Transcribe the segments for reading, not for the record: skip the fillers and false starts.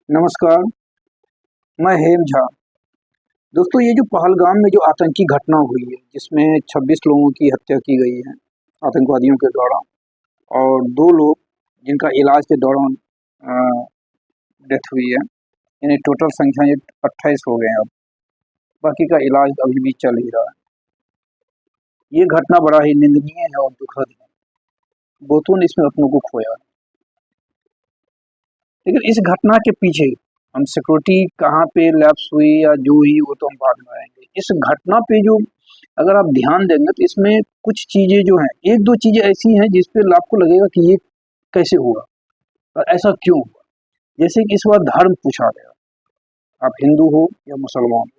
नमस्कार, मैं हेम झा। दोस्तों, ये जो पहलगाम में जो आतंकी घटना हुई है, जिसमें 26 लोगों की हत्या की गई है आतंकवादियों के द्वारा और 2 लोग जिनका इलाज के दौरान डेथ हुई है, यानी टोटल संख्या ये 28 हो गए हैं अब। बाकी का इलाज अभी भी चल ही रहा है। ये घटना बड़ा ही निंदनीय है और दुखद है। बहुतों ने इसमें अपनों को खोया है। लेकिन इस घटना के पीछे हम सिक्योरिटी कहाँ पे लैप्स हुई या जो हुई वो तो हम बाद में आएंगे। इस घटना पे जो अगर आप ध्यान देंगे तो इसमें कुछ चीजें जो हैं, एक दो चीजें ऐसी हैं जिस पे आपको लगेगा कि ये कैसे हुआ और ऐसा क्यों हुआ। जैसे कि इस बार धर्म पूछा गया, आप हिंदू हो या मुसलमान हो।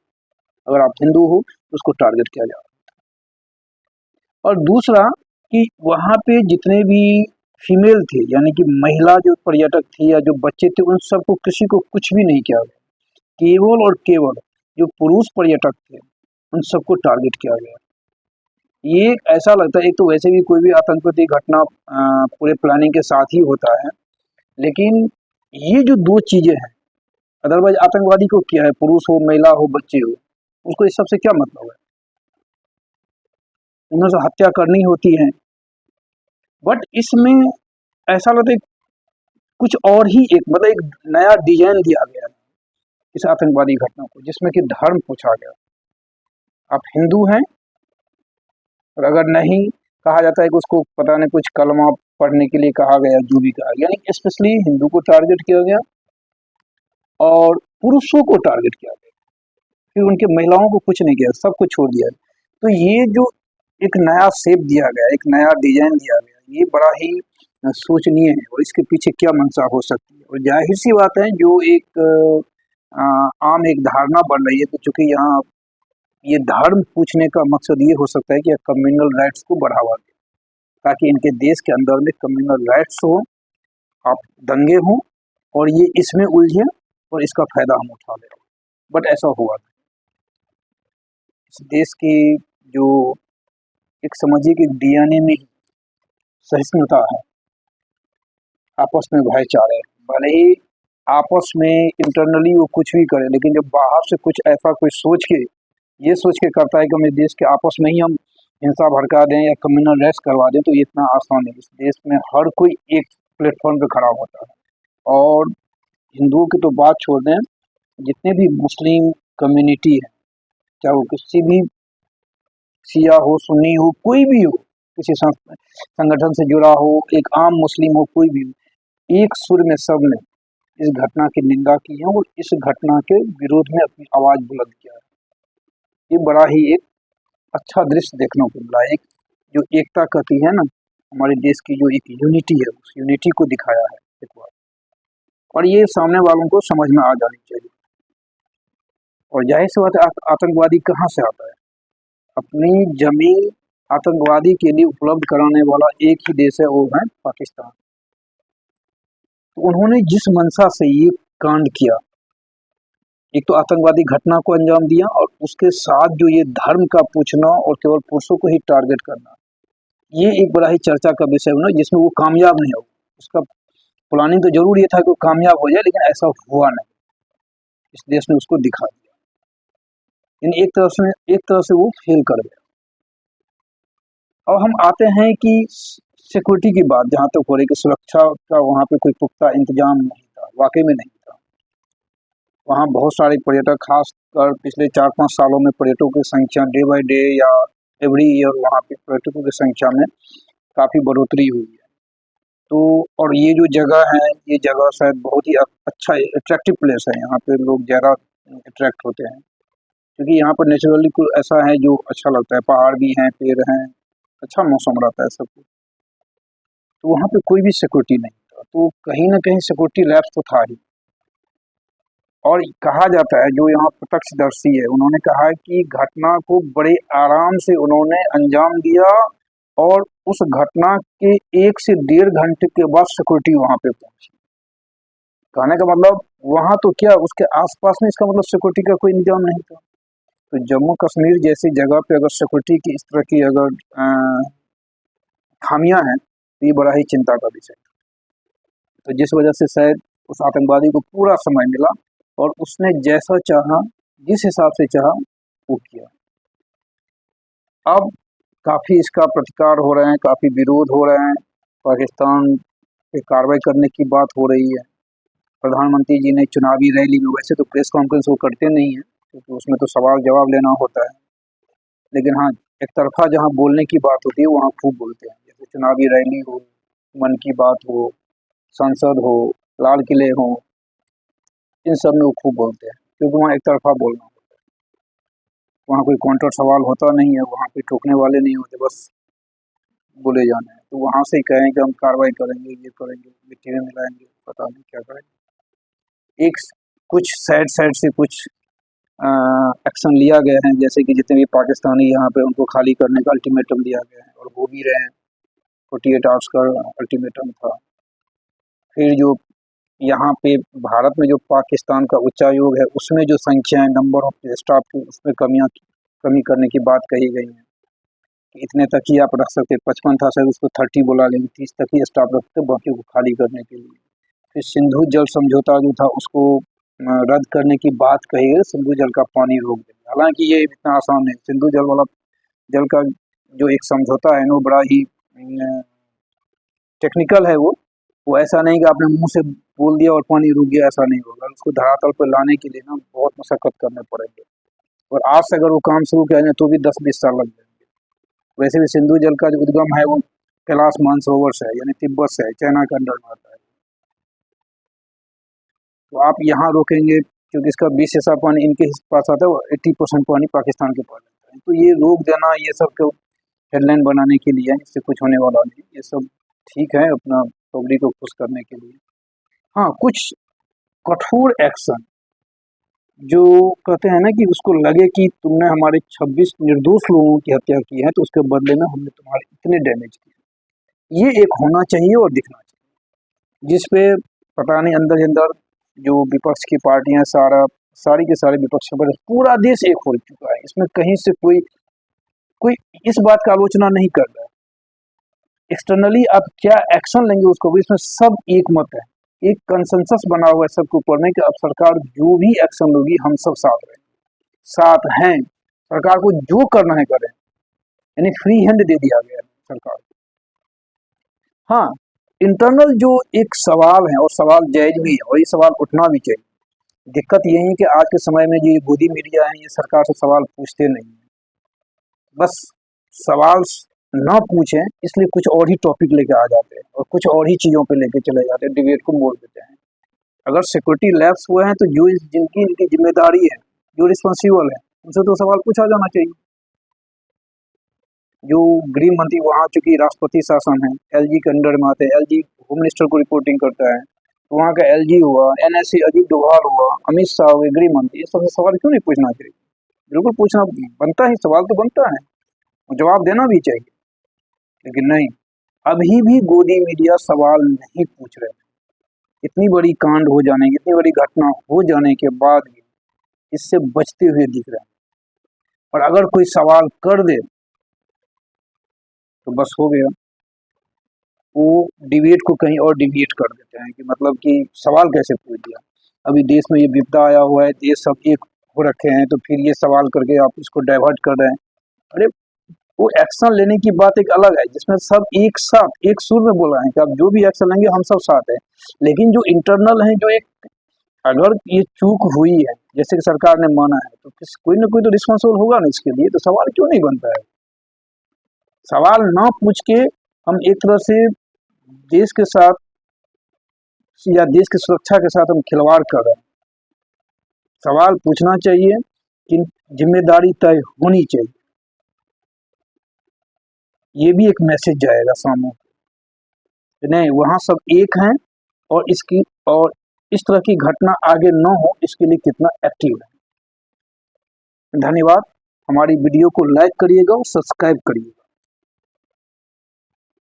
अगर आप हिंदू हो तो उसको टारगेट किया जा रहा है। और दूसरा कि वहाँ पे जितने भी फीमेल थे, यानी कि महिला जो पर्यटक थी या जो बच्चे थे, उन सबको किसी को कुछ भी नहीं किया गया। केवल और केवल जो पुरुष पर्यटक थे उन सबको टारगेट किया गया। ये ऐसा लगता है, एक तो वैसे भी कोई भी आतंकवादी घटना पूरे प्लानिंग के साथ ही होता है, लेकिन ये जो दो चीजें हैं, अदरवाइज आतंकवादी को क्या है, पुरुष हो महिला हो बच्चे हो, उसको इस सबसे क्या मतलब है। उन्हें तो हत्या करनी होती है। बट इसमें ऐसा लगता है कुछ और ही एक मतलब एक नया डिजाइन दिया गया है इस आतंकवादी घटना को, जिसमें कि धर्म पूछा गया। आप हिंदू हैं और अगर नहीं कहा जाता है कि उसको पता नहीं कुछ कलमा पढ़ने के लिए कहा गया, जो भी कहा गया, यानी स्पेशली हिंदू को टारगेट किया गया और पुरुषों को टारगेट किया गया। फिर उनके महिलाओं को कुछ नहीं किया, सबको छोड़ दिया। तो ये जो एक नया शेप दिया गया, एक नया डिजाइन दिया गया, ये बड़ा ही सोचनीय है और इसके पीछे क्या मंशा हो सकती है। और जाहिर सी बात है, जो एक आम एक धारणा बन रही है कि चूंकि यहाँ ये धर्म पूछने का मकसद ये हो सकता है कि कम्युनल राइट्स को बढ़ावा दे, ताकि इनके देश के अंदर में कम्युनल राइट्स हो, आप दंगे हों और ये इसमें उलझे और इसका फायदा हम उठा ले। बट ऐसा हुआ नहीं। इस देश की जो एक समझिए कि डीएनए में ही सहिष्णुता है, आपस में भाईचारे, भले ही आपस में इंटरनली वो कुछ भी करे, लेकिन जब बाहर से कुछ ऐसा कोई सोच के ये सोच के करता है कि हम इस देश के आपस में ही हम हिंसा भड़का दें या कम्युनल रेस्ट करवा दें, तो ये इतना आसान है। इस देश में हर कोई एक प्लेटफॉर्म पे खड़ा होता है। और हिंदुओं की तो बात छोड़ दें, जितने भी मुस्लिम कम्युनिटी है, चाहे वो किसी भी शिया हो, सुन्नी हो, कोई भी हो, किसी संगठन से जुड़ा हो, एक आम मुस्लिम हो, कोई भी हो, एक सुर में सब ने इस घटना की निंदा की है और इस घटना के विरोध में अपनी आवाज बुलंद किया है। ये बड़ा ही एक अच्छा दृश्य देखने को मिला। एक जो एकता कहती है ना, हमारे देश की जो एक यूनिटी है, उस यूनिटी को दिखाया है एक बार। और ये सामने वालों को समझ में आ जानी चाहिए। और जाहिर सी बात है, आतंकवादी कहाँ से आता है। अपनी जमीन आतंकवादी के लिए उपलब्ध कराने वाला एक ही देश है, वो है पाकिस्तान। तो उन्होंने जिस मंशा से ये कांड किया, एक तो आतंकवादी घटना को अंजाम दिया और उसके साथ जो ये धर्म का पूछना और केवल पुरुषों को ही टारगेट करना, ये एक बड़ा ही चर्चा का विषय हुआ, जिसमें वो कामयाब नहीं हुआ। उसका प्लानिंग तो जरूर ये था कि वो कामयाब हो जाए, लेकिन ऐसा हुआ नहीं। इस देश ने उसको दिखा दिया, यानी एक तरह से वो फेल कर गया। अब हम आते हैं कि सिक्योरिटी की बात जहाँ तक हो रही कि सुरक्षा का वहाँ पे कोई पुख्ता इंतजाम नहीं था, वाकई में नहीं था। वहाँ बहुत सारे पर्यटक, खासकर पिछले 4-5 सालों में पर्यटकों की संख्या डे बाय डे या एवरी ईयर वहाँ पे पर्यटकों की संख्या में काफ़ी बढ़ोतरी हुई है। तो और ये जो जगह है, ये जगह शायद बहुत ही अच्छा अट्रैक्टिव प्लेस है। यहाँ पे लोग ज़्यादा अट्रैक्ट होते हैं क्योंकि यहाँ पर नेचुरली कुछ ऐसा है जो अच्छा लगता है। पहाड़ भी हैं, पेड़ हैं, अच्छा मौसम रहता है सब कुछ। तो वहाँ पे कोई भी सिक्योरिटी नहीं था, तो कहीं ना कहीं सिक्योरिटी लैप्स तो था ही। और कहा जाता है, जो यहाँ प्रत्यक्षदर्शी है, उन्होंने कहा है कि घटना को बड़े आराम से उन्होंने अंजाम दिया और उस घटना के 1 से 1.5 घंटे के बाद सिक्योरिटी वहाँ पे पहुंची। कहने का मतलब वहाँ तो क्या, उसके आसपास में इसका मतलब सिक्योरिटी का कोई इंतजाम नहीं था। तो जम्मू कश्मीर जैसी जगह पे अगर सिक्योरिटी की इस तरह की अगर खामियां हैं, तो ये बड़ा ही चिंता का विषय है। तो जिस वजह से शायद उस आतंकवादी को पूरा समय मिला और उसने जैसा चाहा, जिस हिसाब से चाहा वो किया। अब काफ़ी इसका प्रतिकार हो रहे हैं, काफ़ी विरोध हो रहे हैं, पाकिस्तान पे कार्रवाई करने की बात हो रही है। प्रधानमंत्री जी ने चुनावी रैली में, वैसे तो प्रेस कॉन्फ्रेंस वो करते नहीं हैं क्योंकि उसमें तो सवाल जवाब लेना होता है, लेकिन हाँ, एक तरफा जहाँ बोलने की बात होती है वहाँ खूब बोलते हैं। जैसे चुनावी रैली हो, मन की बात हो, संसद हो, लाल किले हो, इन सब में वो खूब बोलते हैं क्योंकि वहाँ एक तरफा बोलना होता है, वहाँ कोई काउंटर सवाल होता नहीं है, वहाँ पे ठोकने वाले नहीं होते, बस बोले जाना है। तो वहाँ से ही कहें कि हम कार्रवाई करेंगे, ये करेंगे, मिट्टी में मिलाएंगे, पता नहीं क्या करेंगे। एक कुछ साइड से कुछ एक्शन लिया गया है, जैसे कि जितने भी पाकिस्तानी यहाँ पे उनको खाली करने का अल्टीमेटम दिया गया है और हो भी रहे हैं। 48 आवर्स का अल्टीमेटम था। फिर जो यहाँ पे भारत में जो पाकिस्तान का उच्चायोग है उसमें जो संख्याएं, नंबर ऑफ स्टाफ की, उसमें कमी करने की बात कही गई है कि इतने तक ही आप रख सकते। 55 था शायद, उसको 30 बोला, लेकिन 30 तक ही स्टाफ रखते, बाकी को खाली करने के लिए। फिर सिंधु जल समझौता जो था उसको रद्द करने की बात कही है, सिंधु जल का पानी रोक देंगे। हालांकि ये इतना आसान नहीं। सिंधु जल वाला जल का जो एक समझौता है ना, वो बड़ा ही टेक्निकल है। वो ऐसा नहीं कि आपने मुंह से बोल दिया और पानी रुक गया, ऐसा नहीं होगा। उसको धरातल पर लाने के लिए ना बहुत मशक्कत करने पड़ेंगे, और आज से अगर वो काम शुरू किया जाए तो भी 10-20 साल लग जाएंगे। वैसे भी सिंधु जल का जो उद्गम है वो कैलाश मानसरोवर से है, यानी तिब्बत से है, चाइना के अंडर में आता है। तो आप यहाँ रोकेंगे क्योंकि इसका 20 हिस्सा पानी इनके पास आता है और 80% पानी पाकिस्तान के पास आता है। तो ये रोक देना, ये सब क्यों हेडलाइन बनाने के लिए है, इससे कुछ होने वाला नहीं। ये सब ठीक है अपना पब्लिक को खुश करने के लिए। हाँ, कुछ कठोर एक्शन जो कहते हैं ना कि उसको लगे कि तुमने हमारे 26 निर्दोष लोगों की हत्या की है तो उसके बदले में हमने तुम्हारे इतने डैमेज किए, ये एक होना चाहिए और दिखना चाहिए। जिस पे पता नहीं अंदर ही अंदर जो विपक्ष की पार्टियां सारी के सारे विपक्ष पर पूरा देश एक हो चुका है। इसमें कहीं से कोई कोई इस बात का आलोचना नहीं कर रहा है। एक्सटर्नली आप क्या एक्शन लेंगे उसको भी, इसमें सब एक मत है, एक कंसेंसस बना हुआ है सबके ऊपर में कि अब सरकार जो भी एक्शन लोगी हम सब साथ हैं। सरकार को जो करना है करें, यानी फ्री हैंड दे दिया गया है सरकार को। हाँ, इंटरनल जो एक सवाल है और सवाल जायज भी है और ये सवाल उठना भी चाहिए। दिक्कत यही है कि आज के समय में जो गोदी मीडिया है ये सरकार से सवाल पूछते नहीं है, बस सवाल ना पूछें इसलिए कुछ और ही टॉपिक लेके आ जाते हैं और कुछ और ही चीज़ों पे लेके चले जाते हैं, डिबेट को मोड़ देते हैं। अगर सिक्योरिटी लैप्स हुए हैं तो जो जिनकी इनकी जिम्मेदारी है, जो रिस्पॉन्सिबल है, उनसे तो सवाल पूछा जाना चाहिए। जो गृह मंत्री वहाँ चूंकि राष्ट्रपति शासन है, एलजी के अंडर में आते हैं, एलजी होम मिनिस्टर को रिपोर्टिंग करता है, तो वहाँ का एलजी हुआ, एनएससी अजीत डोभाल हुआ, अमित शाह हुए गृह मंत्री, ये सबसे सवाल क्यों नहीं पूछना चाहिए? बिल्कुल पूछना बनता है, सवाल तो बनता है, जवाब देना भी चाहिए, लेकिन नहीं, अभी भी गोदी मीडिया सवाल नहीं पूछ रहे। इतनी बड़ी कांड हो जाने, इतनी बड़ी घटना हो जाने के बाद भी इससे बचते हुए दिख रहे हैं। और अगर कोई सवाल कर दे तो बस हो गया, वो डिबेट को कहीं और डिविएट कर देते हैं कि मतलब कि सवाल कैसे पूछ दिया। अभी देश में ये विपदा आया हुआ है, देश सब एक हो रखे हैं, तो फिर ये सवाल करके आप इसको डाइवर्ट कर रहे हैं। अरे वो एक्शन लेने की बात एक अलग है जिसमें सब एक साथ एक सुर में बोल रहे हैं कि आप जो भी एक्शन लेंगे हम सब साथ हैं, लेकिन जो इंटरनल है, जो एक अगर ये चूक हुई है, जैसे कि सरकार ने माना है, तो कोई ना कोई तो रिस्पॉन्सिबल होगा ना इसके लिए, तो सवाल क्यों नहीं बनता है? सवाल ना पूछ के हम एक तरह से देश के साथ या देश की सुरक्षा के साथ हम खिलवाड़ कर रहे हैं। सवाल पूछना चाहिए कि जिम्मेदारी तय होनी चाहिए, ये भी एक मैसेज जाएगा सामने नहीं, वहाँ सब एक हैं और इस तरह की घटना आगे न हो इसके लिए कितना एक्टिव है। धन्यवाद। हमारी वीडियो को लाइक करिएगा और सब्सक्राइब करिएगा।